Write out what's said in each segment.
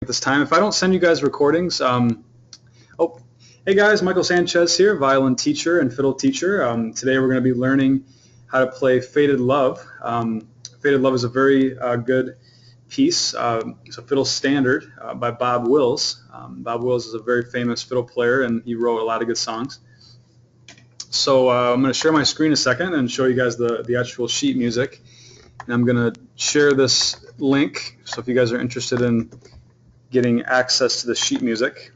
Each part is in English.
This time. If I don't send you guys recordings, oh, hey guys, Michael Sanchez here, violin teacher and fiddle teacher. Today we're going to be learning how to play Faded Love. Faded Love is a very good piece. It's a fiddle standard by Bob Wills. Bob Wills is a very famous fiddle player, and he wrote a lot of good songs. So I'm going to share my screen a second and show you guys the actual sheet music. And I'm going to share this link, so if you guys are interested in getting access to the sheet music.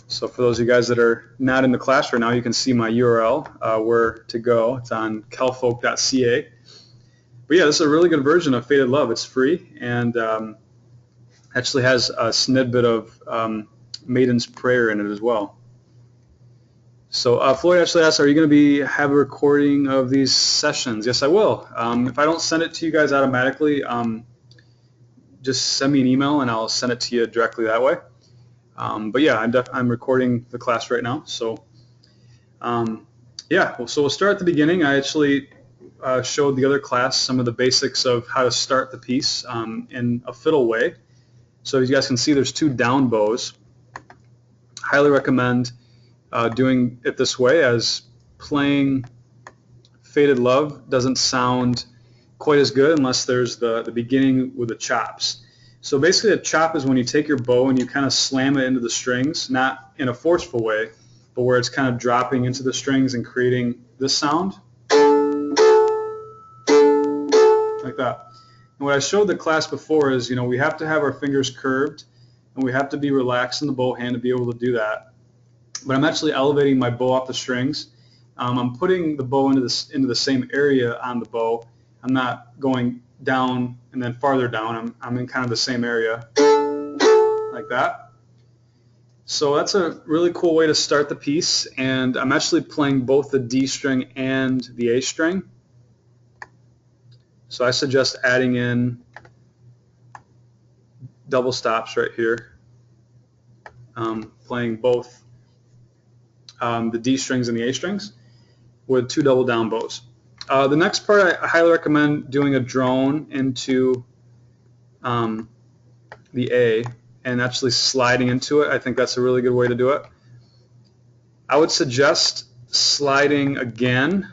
So for those of you guys that are not in the class right now, you can see my URL, where to go. It's on kelfolk.ca. But yeah, this is a really good version of Faded Love. It's free and actually has a snippet of Maiden's Prayer in it as well. So Floyd actually asked, are you going to have a recording of these sessions? Yes, I will. If I don't send it to you guys automatically, just send me an email and I'll send it to you directly that way. But yeah, I'm recording the class right now. So yeah, so we'll start at the beginning. I actually showed the other class some of the basics of how to start the piece in a fiddle way. So as you guys can see, there's two down bows. Highly recommend doing it this way, as playing Faded Love doesn't sound quite as good unless there's the beginning with the chops. So basically a chop is when you take your bow and you kind of slam it into the strings, not in a forceful way, but where it's kind of dropping into the strings and creating this sound. Like that. And what I showed the class before is, we have to have our fingers curved and we have to be relaxed in the bow hand to be able to do that. But I'm actually elevating my bow off the strings. I'm putting the bow into the same area on the bow. I'm not going down and then farther down. I'm in kind of the same area, like that. So that's a really cool way to start the piece, and I'm actually playing both the D string and the A string. So I suggest adding in double stops right here, playing both the D strings and the A strings with two double down bows. The next part, I highly recommend doing a drone into the A and actually sliding into it. I think that's a really good way to do it. I would suggest sliding again,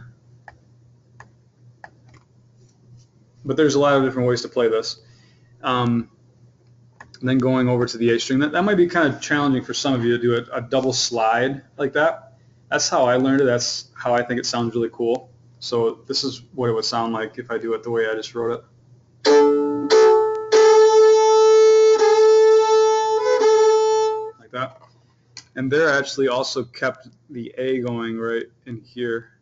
but there's a lot of different ways to play this. And then going over to the A string. That might be kind of challenging for some of you to do a double slide like that. That's how I learned it. That's how I think it sounds really cool. So this is what it would sound like if I do it the way I just wrote it. Like that. And there I actually also kept the A going right in here.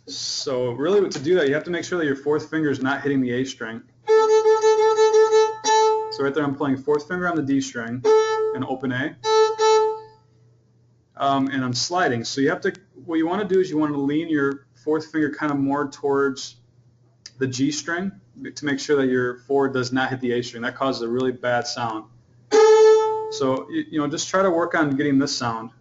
So really to do that, you have to make sure that your fourth finger is not hitting the A string. So right there I'm playing fourth finger on the D string and open A. And I'm sliding. So what you want to do is you want to lean your fourth finger kind of more towards the G string to make sure that your four does not hit the A string. That causes a really bad sound. So just try to work on getting this sound.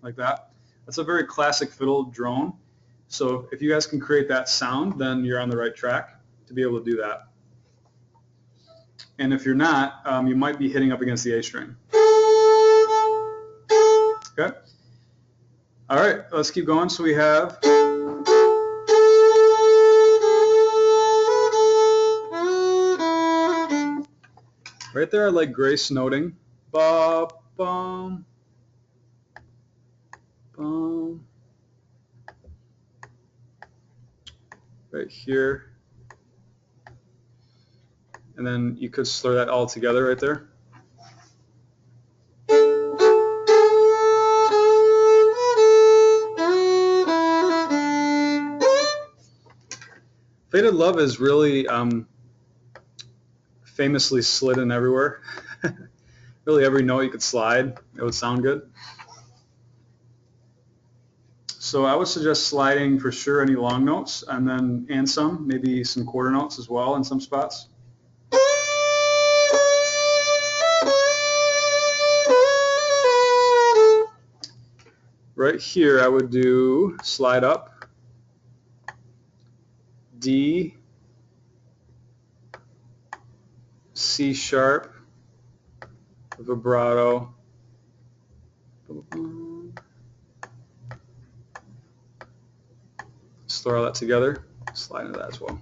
Like that. That's a very classic fiddle drone. So if you guys can create that sound, then you're on the right track to be able to do that. And if you're not, you might be hitting up against the A string. Okay. All right, let's keep going. So we have right there. I like grace noting. Ba bum bum. Right here. And then you could slur that all together right there. Faded Love is really famously slidden everywhere. Really every note you could slide, it would sound good. So I would suggest sliding for sure any long notes, and some, maybe some quarter notes as well in some spots. Right here I would do slide up D, C sharp, vibrato. Let's throw all that together, slide into that as well.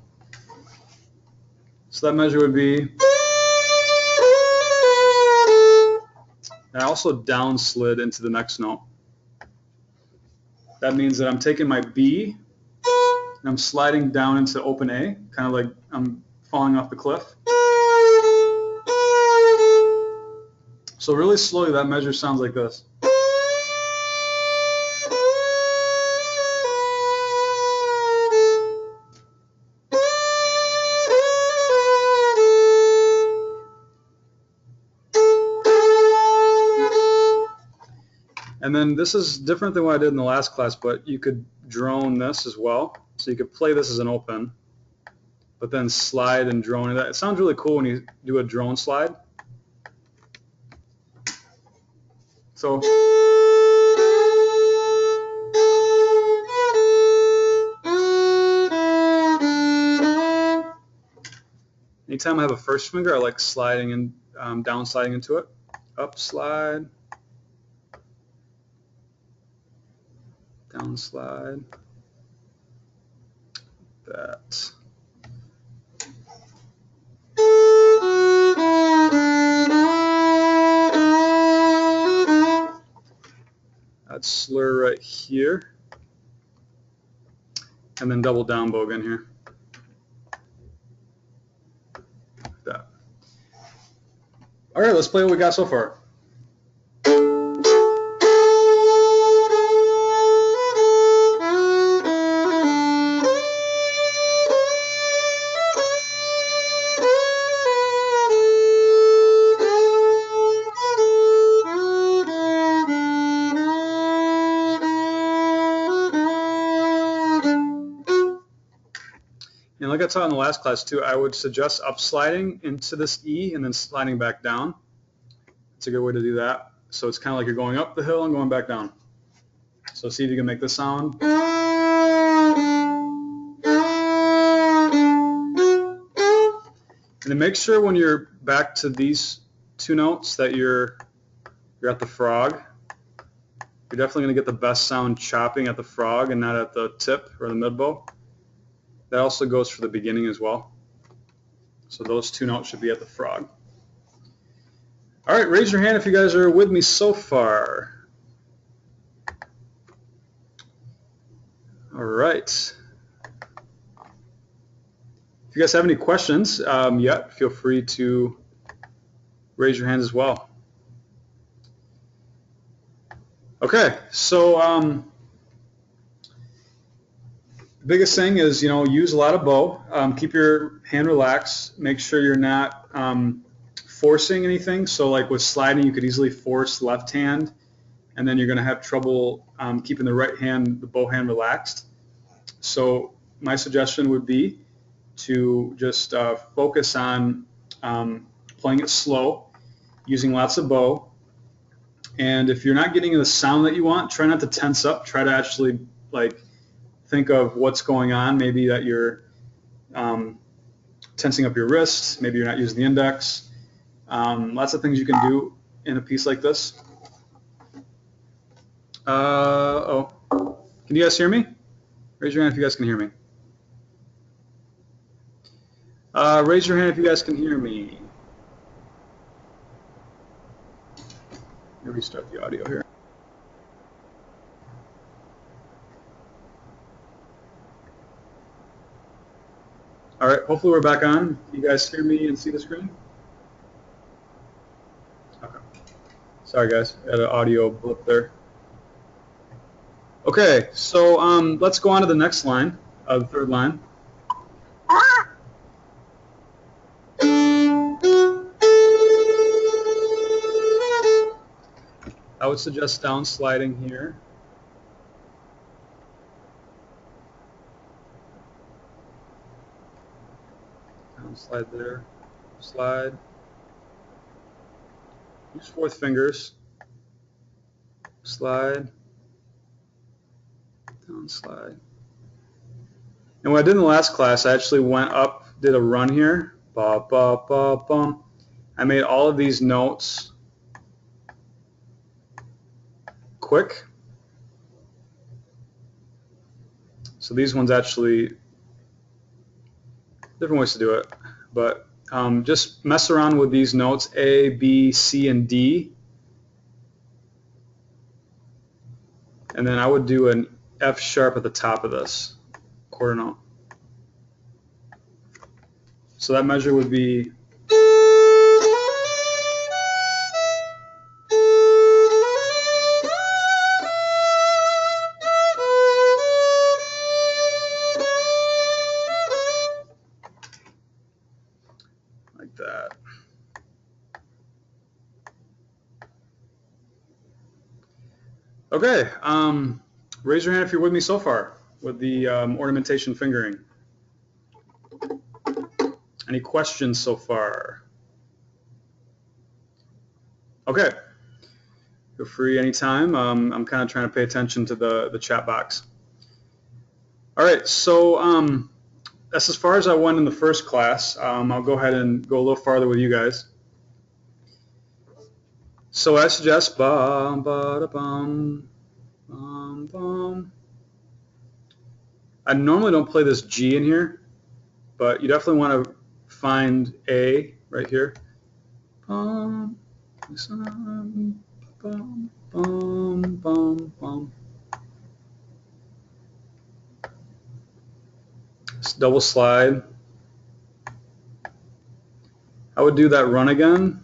So that measure would be, and I also down slid into the next note. That means that I'm taking my B and I'm sliding down into open A, kind of like I'm falling off the cliff. So really slowly that measure sounds like this. And then this is different than what I did in the last class, but you could drone this as well. So you could play this as an open, but then slide and drone it. It sounds really cool when you do a drone slide. So anytime I have a first finger, I like sliding and down sliding into it. Up slide, down slide, that. I'd slur right here, and then double down bow again here. Like that. All right, let's play what we got so far. And like I taught in the last class too, I would suggest upsliding into this E and then sliding back down. It's a good way to do that. So it's kind of like you're going up the hill and going back down. So see if you can make this sound. And then make sure when you're back to these two notes that you're at the frog. You're definitely going to get the best sound chopping at the frog and not at the tip or the mid bow. That also goes for the beginning as well. So those two notes should be at the frog. All right, raise your hand if you guys are with me so far. All right. If you guys have any questions, feel free to raise your hands as well. Okay, so the biggest thing is, use a lot of bow. Keep your hand relaxed. Make sure you're not forcing anything. So like with sliding, you could easily force left hand, and then you're going to have trouble keeping the right hand, the bow hand, relaxed. So my suggestion would be to just focus on playing it slow, using lots of bow. And if you're not getting the sound that you want, try not to tense up. Try to actually think of what's going on. Maybe that you're tensing up your wrists. Maybe you're not using the index. Lots of things you can do in a piece like this. Can you guys hear me? Raise your hand if you guys can hear me. Raise your hand if you guys can hear me. Let me restart the audio here. All right, hopefully we're back on. You guys hear me and see the screen? Okay. Sorry guys, I had an audio blip there. Okay, so let's go on to the next line, the third line. I would suggest down sliding here. Down slide there, slide. Use fourth fingers. Slide, down slide. And what I did in the last class, I actually went up, did a run here, ba ba ba bum. I made all of these notes quick. So these ones actually, different ways to do it, but just mess around with these notes, A, B, C, and D. And then I would do an F sharp at the top of this quarter note. So that measure would be like that. Okay, raise your hand if you're with me so far with the ornamentation fingering. Any questions so far? Okay, feel free anytime. I'm kind of trying to pay attention to the chat box. All right, so that's as far as I went in the first class. I'll go ahead and go a little farther with you guys. So I suggest bum ba da bum bum bum. I normally don't play this G in here, but you definitely want to find A right here. Bum, bum, bum, bum, bum. Just double slide. I would do that run again.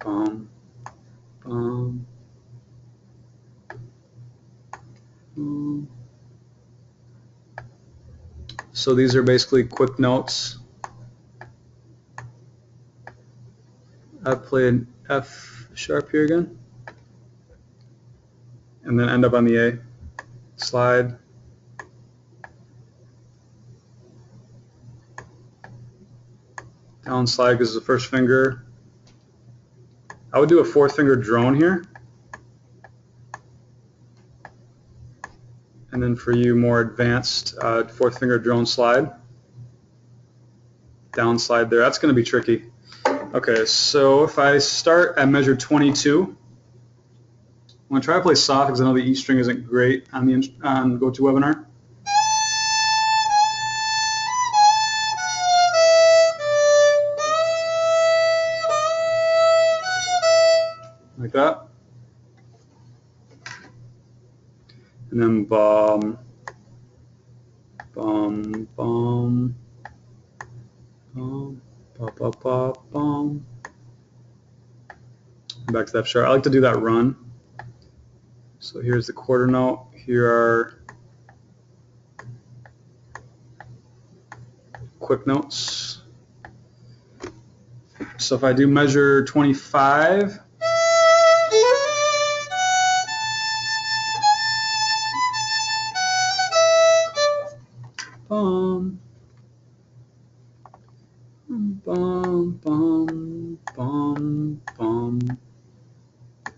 Bum, bum, bum. So these are basically quick notes. I'd play an F sharp here again, and then end up on the A. Slide. Down slide because it's the first finger. I would do a fourth finger drone here. And then for you more advanced, fourth finger drone slide. Down slide there. That's going to be tricky. Okay, so if I start at measure 22, I'm going to try to play soft because I know the E string isn't great on the GoToWebinar. Like that. And then bum, bum, bum, bum, ba, ba, ba, bum. Back to that F sharp. I like to do that run. So here's the quarter note. Here are quick notes. So if I do measure 25, bum, bum, bum, bum, bum, bum,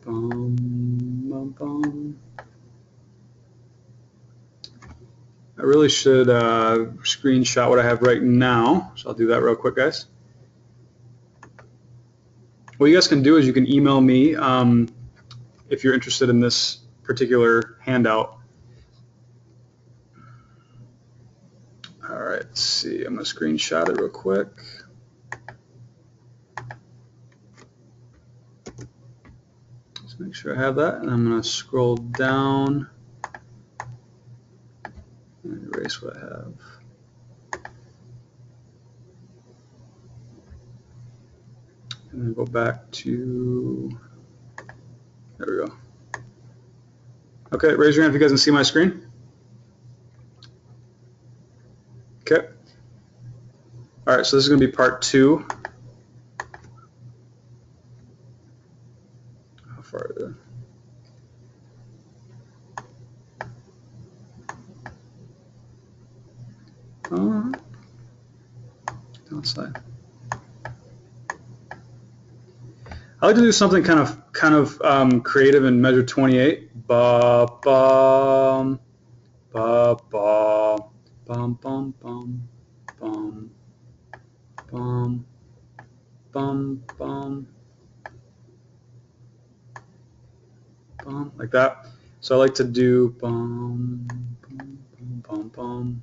bum, bum. I really should screenshot what I have right now, so I'll do that real quick, guys. What you guys can do is you can email me if you're interested in this particular handout. All right, let's see. I'm going to screenshot it real quick. Just make sure I have that, and I'm going to scroll down and erase what I have. And then go back to, there we go. Okay, raise your hand if you guys can see my screen. Okay. All right, so this is going to be part 2. How far is it? Downside. I like to do something kind of creative in measure 28. Ba ba ba ba bum, bum, bum, bum, bum, bum, bum, bum, like that. So I like to do bum, bum, bum, bum, bum.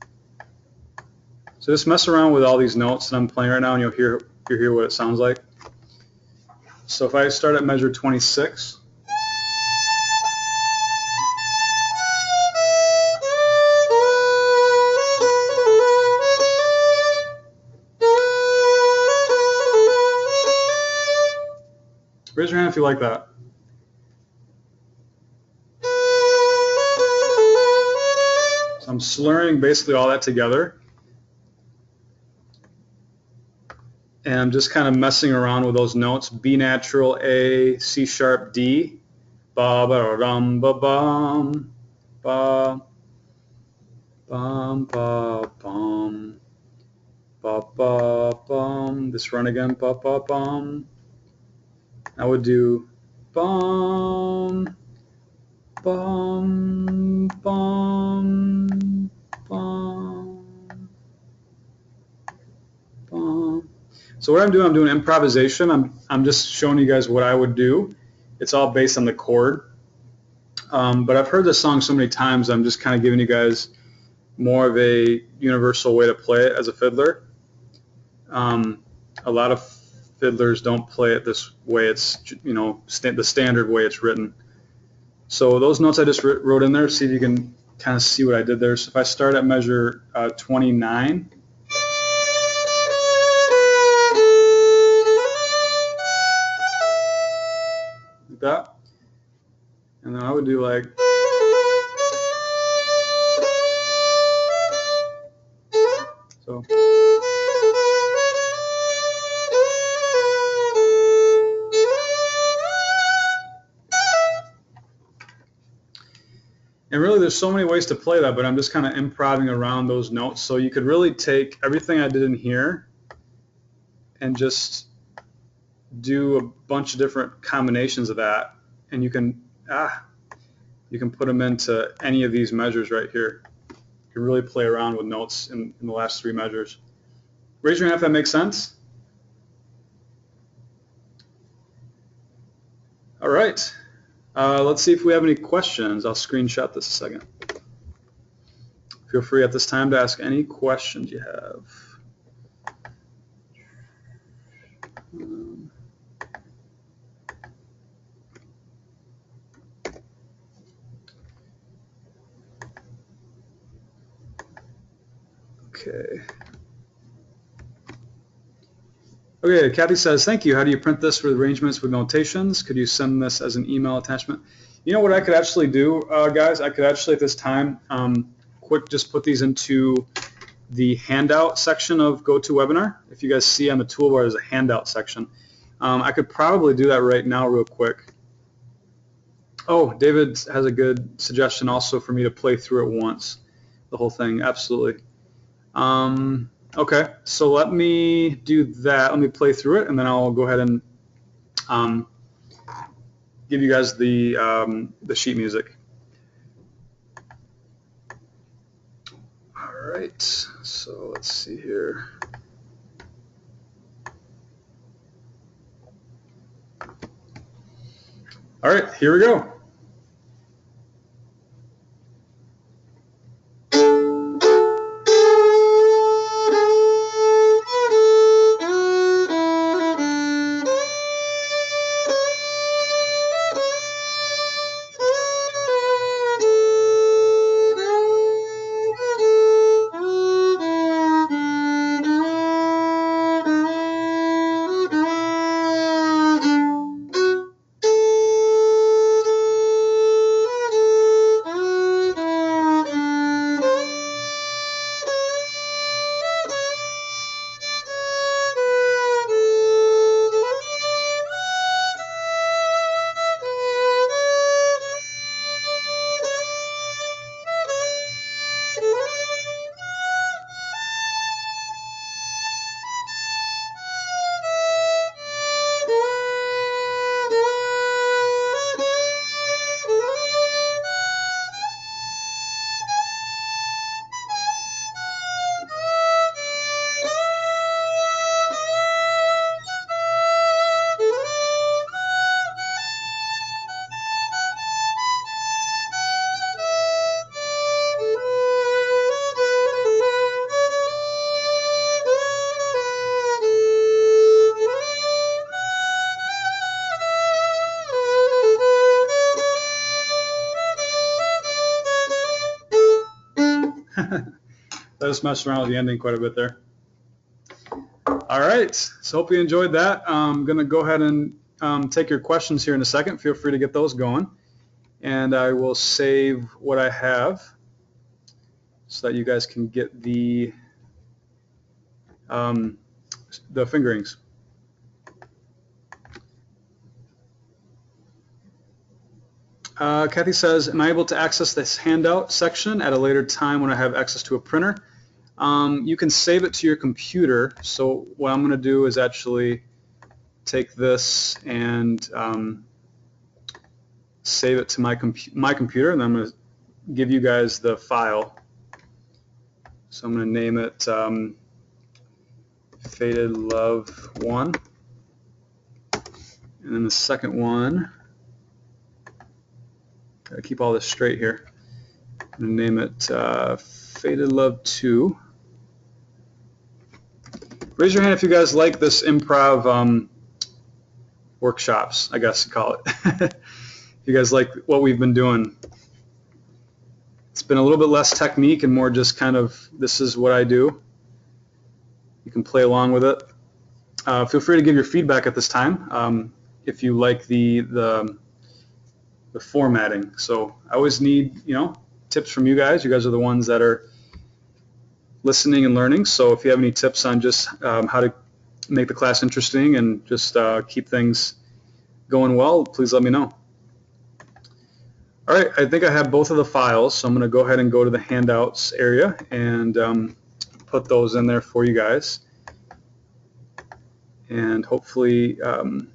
So just mess around with all these notes that I'm playing right now, and you'll hear what it sounds like. So if I start at measure 26, raise your hand if you like that. So I'm slurring basically all that together. And I'm just kind of messing around with those notes. B natural, A, C sharp, D. Ba ba rum ba bum. Ba bum ba bum. Ba ba bum. This run again. Ba ba bum. I would do bum bum bum bum bum. So what I'm doing improvisation. I'm just showing you guys what I would do. It's all based on the chord. But I've heard this song so many times, I'm just kind of giving you guys more of a universal way to play it as a fiddler. A lot of fiddlers don't play it this way. It's, you know, the standard way it's written. So those notes I just wrote in there, see if you can kind of see what I did there. So if I start at measure 29, like that, and then I would do like, so. And really there's so many ways to play that, but I'm just kind of improvising around those notes. So you could really take everything I did in here and just do a bunch of different combinations of that, and you can put them into any of these measures right here. You can really play around with notes in the last three measures. Raise your hand if that makes sense. All right. Let's see if we have any questions. I'll screenshot this a second. Feel free at this time to ask any questions you have. Okay. Okay, Kathy says, thank you. How do you print this with arrangements with notations? Could you send this as an email attachment? You know what I could actually do, guys? I could actually at this time just put these into the handout section of GoToWebinar. If you guys see on the toolbar, there's a handout section. I could probably do that right now real quick. Oh, David has a good suggestion also for me to play through it once, the whole thing. Absolutely. Okay, so let me do that. Let me play through it, and then I'll go ahead and give you guys the sheet music. All right, so let's see here. All right, here we go. I just messed around with the ending quite a bit there. All right, so hope you enjoyed that. I'm going to go ahead and take your questions here in a second. Feel free to get those going. And I will save what I have so that you guys can get the fingerings. Kathy says, am I able to access this handout section at a later time when I have access to a printer? You can save it to your computer. So what I'm going to do is actually take this and save it to my computer, and I'm going to give you guys the file. So I'm going to name it Faded Love 1. And then the second one, gotta keep all this straight here. I'm going to name it Faded Love 2. Raise your hand if you guys like this improv workshops, I guess you call it. If you guys like what we've been doing. It's been a little bit less technique and more just kind of, this is what I do. You can play along with it. Feel free to give your feedback at this time if you like the formatting. So I always need, tips from you guys. You guys are the ones that are listening and learning. So if you have any tips on just how to make the class interesting and just keep things going well, please let me know. All right, I think I have both of the files, so I'm going to go ahead and go to the handouts area and put those in there for you guys. And hopefully the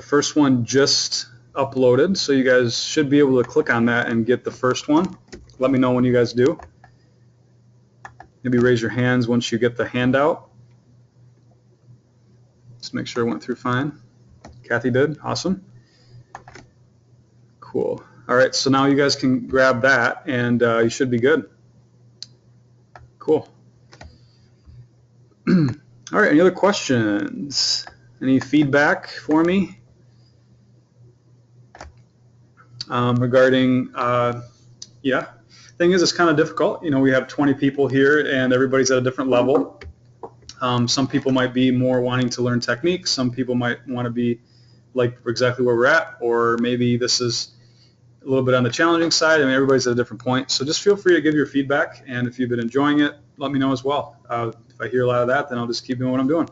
first one just uploaded, so you guys should be able to click on that and get the first one. Let me know when you guys do. Maybe raise your hands once you get the handout. Just make sure it went through fine. Kathy did. Awesome. Cool. All right, so now you guys can grab that and you should be good. Cool. All right, any other questions? Any feedback for me regarding, yeah. Thing is, it's kind of difficult. We have 20 people here and everybody's at a different level. Some people might be more wanting to learn techniques. Some people might want to be like exactly where we're at, or maybe this is a little bit on the challenging side. I mean, everybody's at a different point. So just feel free to give your feedback, and if you've been enjoying it, let me know as well. If I hear a lot of that, then I'll just keep doing what I'm doing.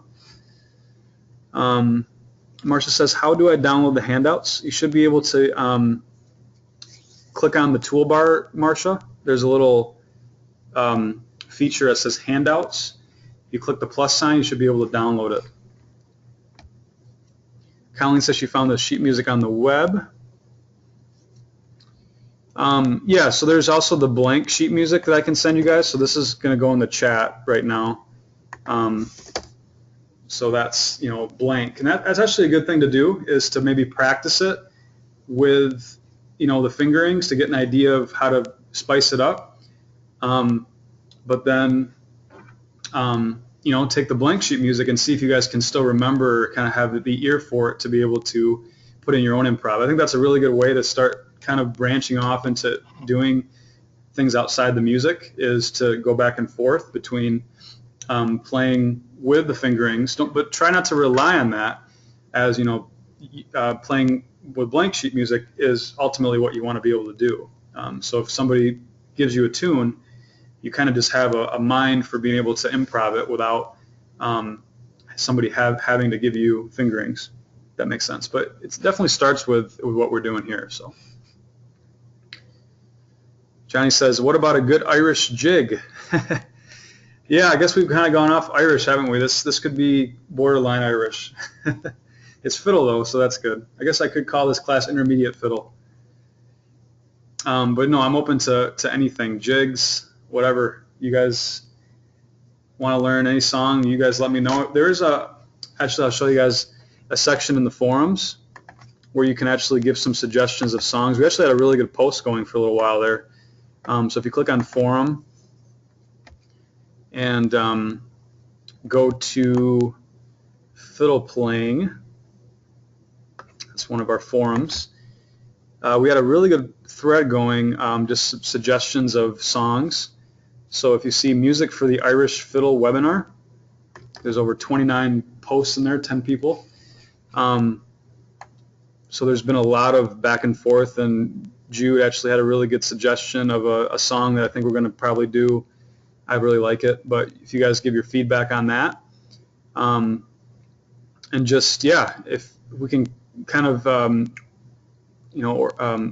Marcia says, how do I download the handouts? You should be able to click on the toolbar, Marcia. There's a little feature that says handouts. You click the plus sign, you should be able to download it. Colleen says she found the sheet music on the web. Yeah, so there's also the blank sheet music that I can send you guys. So this is going to go in the chat right now. So that's, blank. And that's actually a good thing to do, is to maybe practice it with, the fingerings to get an idea of how to spice it up. But then, take the blank sheet music and see if you guys can still remember, kind of have the ear for it to be able to put in your own improv. I think that's a really good way to start kind of branching off into doing things outside the music, is to go back and forth between playing with the fingerings, but try not to rely on that, as playing with blank sheet music is ultimately what you want to be able to do. So if somebody gives you a tune, you kind of just have a mind for being able to improv it without somebody having to give you fingerings. That makes sense, but it definitely starts with what we're doing here. So Johnny says, what about a good Irish jig? Yeah, I guess we've kind of gone off Irish, haven't we? This could be borderline Irish. It's fiddle though, so that's good. I guess I could call this class intermediate fiddle. But no, I'm open to anything, jigs, whatever you guys want to learn, any song, you guys let me know. There is actually I'll show you guys a section in the forums where you can actually give some suggestions of songs. We actually had a really good post going for a little while there. So if you click on forum and go to fiddle playing, that's one of our forums, We had a really good thread going, just suggestions of songs. So if you see music for the Irish Fiddle webinar, there's over 29 posts in there, 10 people. So there's been a lot of back and forth, and Jude actually had a really good suggestion of a song that I think we're going to probably do. I really like it, but if you guys give your feedback on that, and just, yeah, if we can kind of,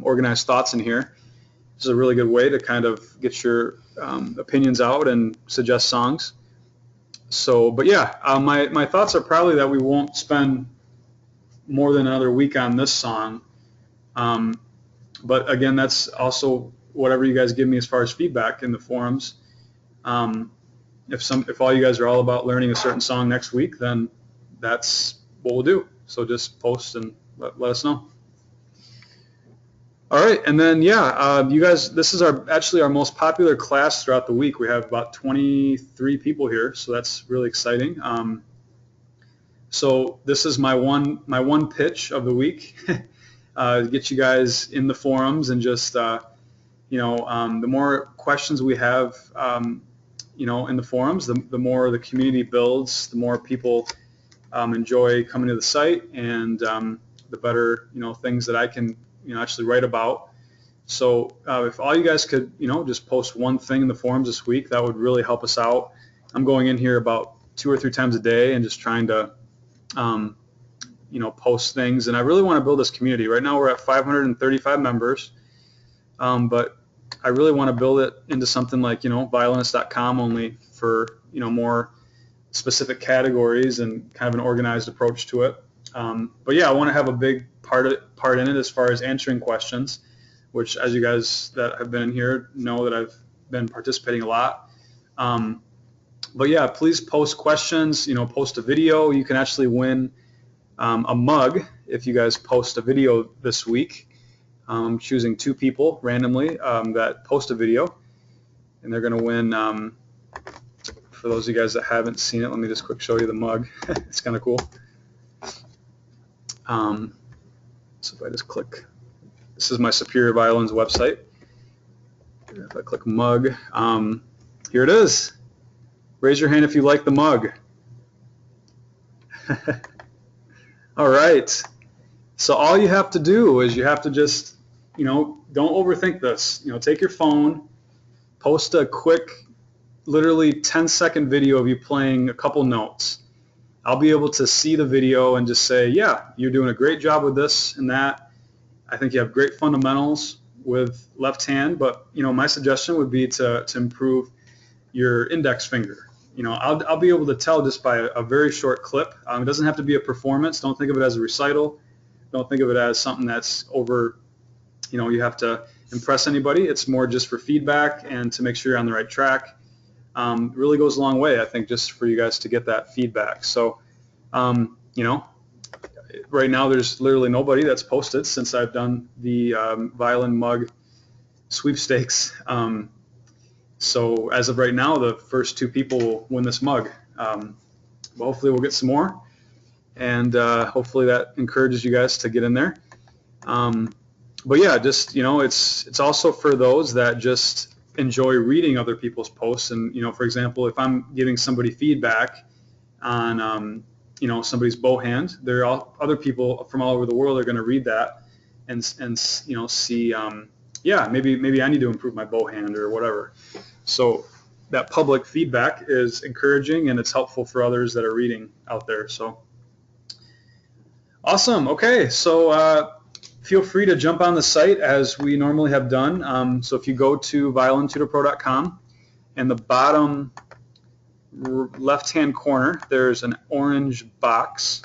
organize thoughts in here, this is a really good way to kind of get your opinions out and suggest songs. So, but yeah, my thoughts are probably that we won't spend more than another week on this song. But again, that's also whatever you guys give me as far as feedback in the forums. If all you guys are all about learning a certain song next week, then that's what we'll do. So just post and let us know. All right, and then you guys, this is actually our most popular class throughout the week. We have about 23 people here, so that's really exciting. So this is my one pitch of the week. Get you guys in the forums, and just the more questions we have in the forums, the more the community builds, the more people enjoy coming to the site, and the better things that I can actually write about. So if all you guys could just post one thing in the forums this week, that would really help us out. I'm going in here about 2 or 3 times a day and just trying to post things, and I really want to build this community. Right now we're at 535 members, but I really want to build it into something like violinist.com, only for more specific categories and kind of an organized approach to it. But yeah, I want to have a big part in it as far as answering questions, which, as you guys that have been in here know, that I've been participating a lot. But yeah, please post questions, post a video. You can actually win a mug if you guys post a video this week. I'm choosing 2 people randomly that post a video, and they're going to win. For those of you guys that haven't seen it, let me just quick show you the mug. It's kind of cool. So if I just click, this is my Superior Violins website. If I click mug, here it is. Raise your hand if you like the mug. All right. So all you have to do is you have to just, don't overthink this. Take your phone, post a quick, literally 10-second video of you playing a couple notes. I'll be able to see the video and just say, yeah, you're doing a great job with this and that. I think you have great fundamentals with left hand, but my suggestion would be to improve your index finger. I'll be able to tell just by a very short clip. It doesn't have to be a performance. Don't think of it as a recital. Don't think of it as something that's over, you have to impress anybody. It's more just for feedback and to make sure you're on the right track. It really goes a long way, I think, just for you guys to get that feedback. So, right now there's literally nobody that's posted since I've done the violin mug sweepstakes. So as of right now, the first 2 people will win this mug. But hopefully we'll get some more, and hopefully that encourages you guys to get in there. But yeah, just it's also for those that just enjoy reading other people's posts. And for example, if I'm giving somebody feedback on somebody's bow hand, other people from all over the world are going to read that and see. Yeah, maybe I need to improve my bow hand or whatever. So that public feedback is encouraging, and it's helpful for others that are reading out there. So awesome. Okay, so feel free to jump on the site as we normally have done. So if you go to violintutorpro.com, in the bottom left-hand corner, there's an orange box,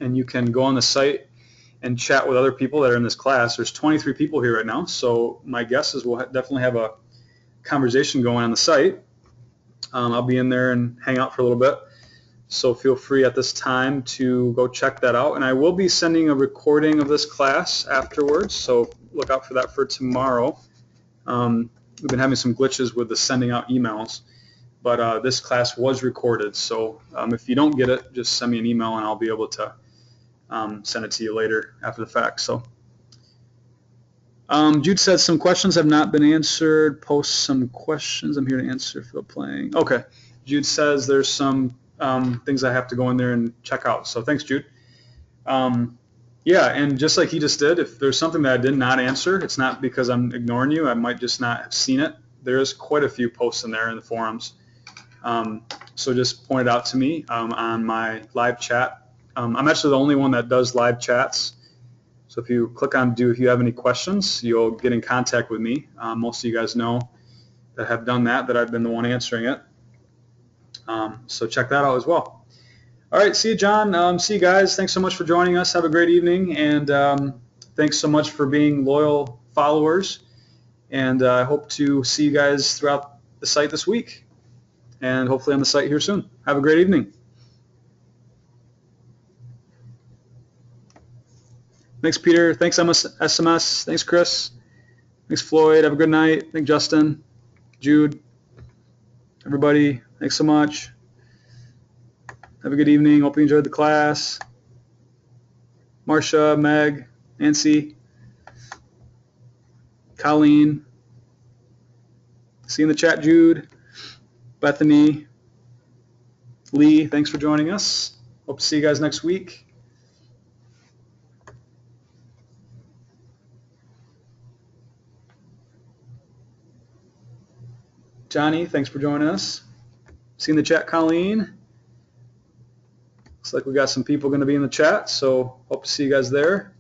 and you can go on the site and chat with other people that are in this class. There's 23 people here right now, so my guess is we'll definitely have a conversation going on the site. I'll be in there and hang out for a little bit, so feel free at this time to go check that out. And I will be sending a recording of this class afterwards, so look out for that for tomorrow. We've been having some glitches with the sending out emails, but this class was recorded, so if you don't get it, just send me an email and I'll be able to send it to you later after the fact. So Jude said some questions have not been answered. Post some questions. I'm here to answer. Fiddle playing. Okay. Jude says there's some things I have to go in there and check out. So thanks, Jude. Yeah, and just like he just did, if there's something that I did not answer, it's not because I'm ignoring you. I might just not have seen it. There's quite a few posts in there in the forums. So just point it out to me on my live chat. I'm actually the only one that does live chats. So if you click on if you have any questions, you'll get in contact with me. Most of you guys know that have done that I've been the one answering it. So check that out as well. All right, see you, John. See you guys. Thanks so much for joining us. Have a great evening, and thanks so much for being loyal followers. And I hope to see you guys throughout the site this week, and hopefully on the site here soon. Have a great evening. Thanks, Peter. Thanks, SMS. Thanks, Chris. Thanks, Floyd. Have a good night. Thanks, Justin. Jude. Everybody, thanks so much. Have a good evening. Hope you enjoyed the class. Marcia, Meg, Nancy, Colleen. See you in the chat, Jude. Bethany, Lee, thanks for joining us. Hope to see you guys next week. Johnny, thanks for joining us. See you in the chat, Colleen. Looks like we got some people going to be in the chat, so hope to see you guys there.